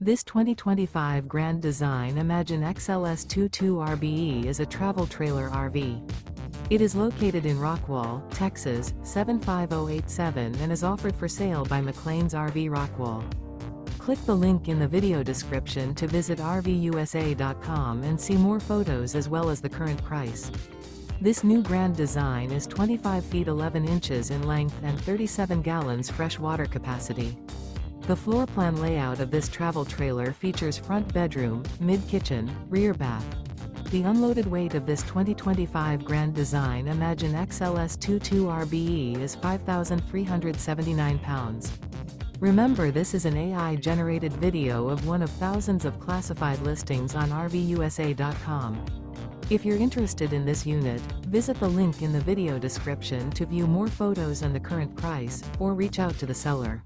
This 2025 Grand Design Imagine XLS 22 RBE is a travel trailer RV. It is located in Rockwall, Texas, 75087 and is offered for sale by McClain's RV Rockwall. Click the link in the video description to visit RVUSA.com and see more photos as well as the current price. This new Grand Design is 25 feet 11 inches in length and 37 gallons fresh water capacity. The floor plan layout of this travel trailer features front bedroom, mid-kitchen, rear bath. The unloaded weight of this 2025 Grand Design Imagine XLS 22 RBE is 5,379 pounds. Remember, this is an AI-generated video of one of thousands of classified listings on RVUSA.com. If you're interested in this unit, visit the link in the video description to view more photos and the current price, or reach out to the seller.